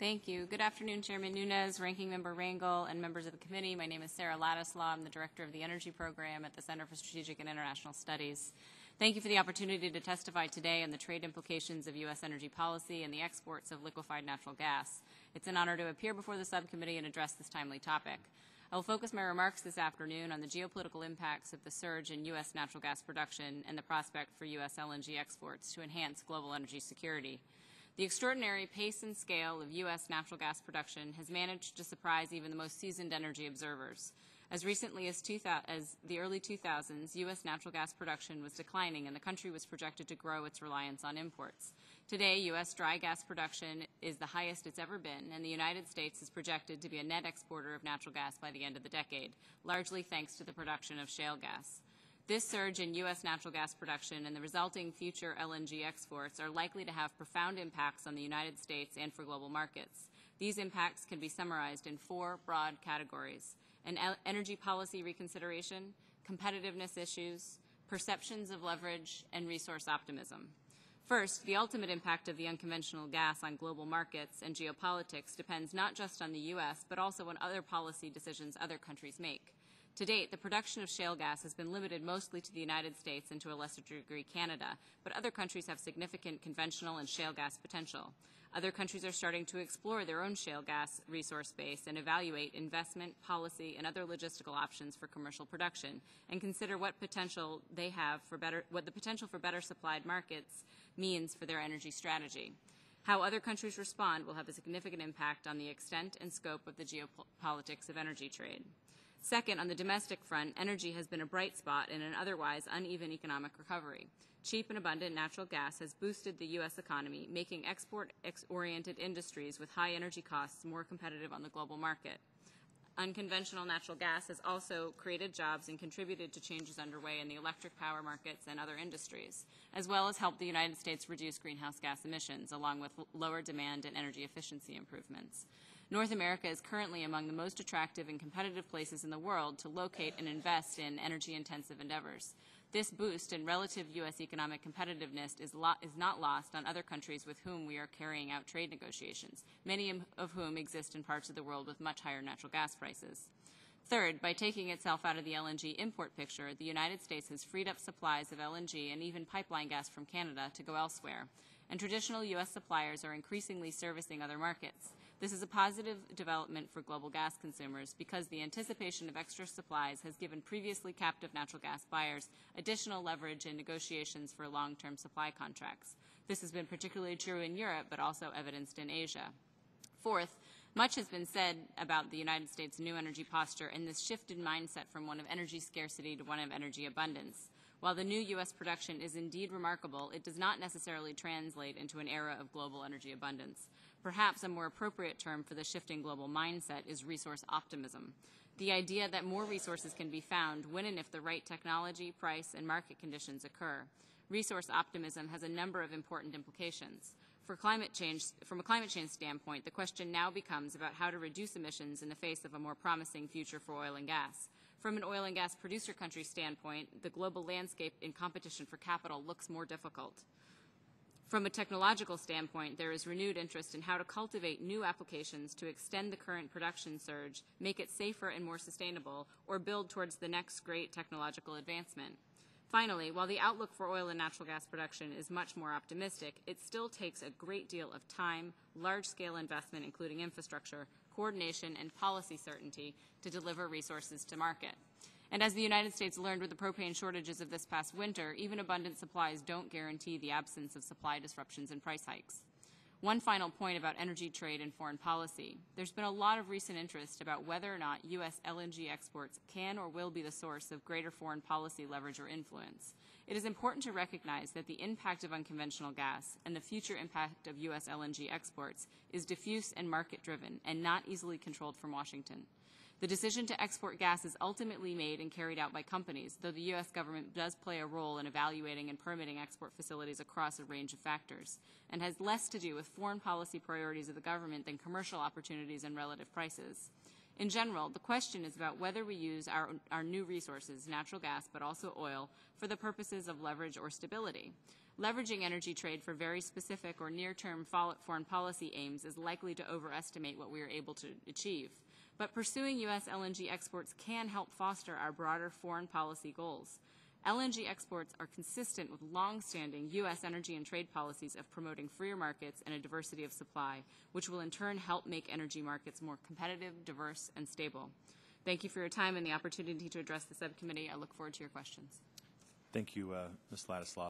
Thank you. Good afternoon, Chairman Nunes, Ranking Member Rangel, and members of the committee. My name is Sarah Ladislaw. I'm the Director of the Energy Program at the Center for Strategic and International Studies. Thank you for the opportunity to testify today on the trade implications of U.S. energy policy and the exports of liquefied natural gas. It's an honor to appear before the subcommittee and address this timely topic. I will focus my remarks this afternoon on the geopolitical impacts of the surge in U.S. natural gas production and the prospect for U.S. LNG exports to enhance global energy security. The extraordinary pace and scale of U.S. natural gas production has managed to surprise even the most seasoned energy observers. As recently as the early 2000s, U.S. natural gas production was declining and the country was projected to grow its reliance on imports. Today, U.S. dry gas production is the highest it's ever been, and the United States is projected to be a net exporter of natural gas by the end of the decade, largely thanks to the production of shale gas. This surge in U.S. natural gas production and the resulting future LNG exports are likely to have profound impacts on the United States and for global markets. These impacts can be summarized in four broad categories: an energy policy reconsideration, competitiveness issues, perceptions of leverage, and resource optimism. First, the ultimate impact of the unconventional gas on global markets and geopolitics depends not just on the U.S., but also on other policy decisions other countries make. To date, the production of shale gas has been limited mostly to the United States and to a lesser degree Canada, but other countries have significant conventional and shale gas potential. Other countries are starting to explore their own shale gas resource base and evaluate investment, policy, and other logistical options for commercial production, and consider what potential they have for what the potential for better supplied markets means for their energy strategy. How other countries respond will have a significant impact on the extent and scope of the geopolitics of energy trade. Second, on the domestic front, energy has been a bright spot in an otherwise uneven economic recovery. Cheap and abundant natural gas has boosted the U.S. economy, making export-oriented industries with high energy costs more competitive on the global market. Unconventional natural gas has also created jobs and contributed to changes underway in the electric power markets and other industries, as well as helped the United States reduce greenhouse gas emissions, along with lower demand and energy efficiency improvements. North America is currently among the most attractive and competitive places in the world to locate and invest in energy-intensive endeavors. This boost in relative U.S. economic competitiveness is not lost on other countries with whom we are carrying out trade negotiations, many of whom exist in parts of the world with much higher natural gas prices. Third, by taking itself out of the LNG import picture, the United States has freed up supplies of LNG and even pipeline gas from Canada to go elsewhere, and traditional U.S. suppliers are increasingly servicing other markets. This is a positive development for global gas consumers because the anticipation of extra supplies has given previously captive natural gas buyers additional leverage in negotiations for long-term supply contracts. This has been particularly true in Europe, but also evidenced in Asia. Fourth, much has been said about the United States' new energy posture and this shift in mindset from one of energy scarcity to one of energy abundance. While the new U.S. production is indeed remarkable, it does not necessarily translate into an era of global energy abundance. Perhaps a more appropriate term for the shifting global mindset is resource optimism, the idea that more resources can be found when and if the right technology, price, and market conditions occur. Resource optimism has a number of important implications. From a climate change standpoint, the question now becomes about how to reduce emissions in the face of a more promising future for oil and gas. From an oil and gas producer country standpoint, the global landscape in competition for capital looks more difficult. From a technological standpoint, there is renewed interest in how to cultivate new applications to extend the current production surge, make it safer and more sustainable, or build towards the next great technological advancement. Finally, while the outlook for oil and natural gas production is much more optimistic, it still takes a great deal of time, large-scale investment, including infrastructure, coordination, and policy certainty to deliver resources to market. And as the United States learned with the propane shortages of this past winter, even abundant supplies don't guarantee the absence of supply disruptions and price hikes. One final point about energy trade and foreign policy. There's been a lot of recent interest about whether or not U.S. LNG exports can or will be the source of greater foreign policy leverage or influence. It is important to recognize that the impact of unconventional gas and the future impact of U.S. LNG exports is diffuse and market-driven and not easily controlled from Washington. The decision to export gas is ultimately made and carried out by companies, though the U.S. government does play a role in evaluating and permitting export facilities across a range of factors, and has less to do with foreign policy priorities of the government than commercial opportunities and relative prices. In general, the question is about whether we use our new resources, natural gas, but also oil, for the purposes of leverage or stability. Leveraging energy trade for very specific or near-term foreign policy aims is likely to overestimate what we are able to achieve. But pursuing U.S. LNG exports can help foster our broader foreign policy goals. LNG exports are consistent with long-standing U.S. energy and trade policies of promoting freer markets and a diversity of supply, which will in turn help make energy markets more competitive, diverse, and stable. Thank you for your time and the opportunity to address the subcommittee. I look forward to your questions. Thank you, Ms. Ladislaw.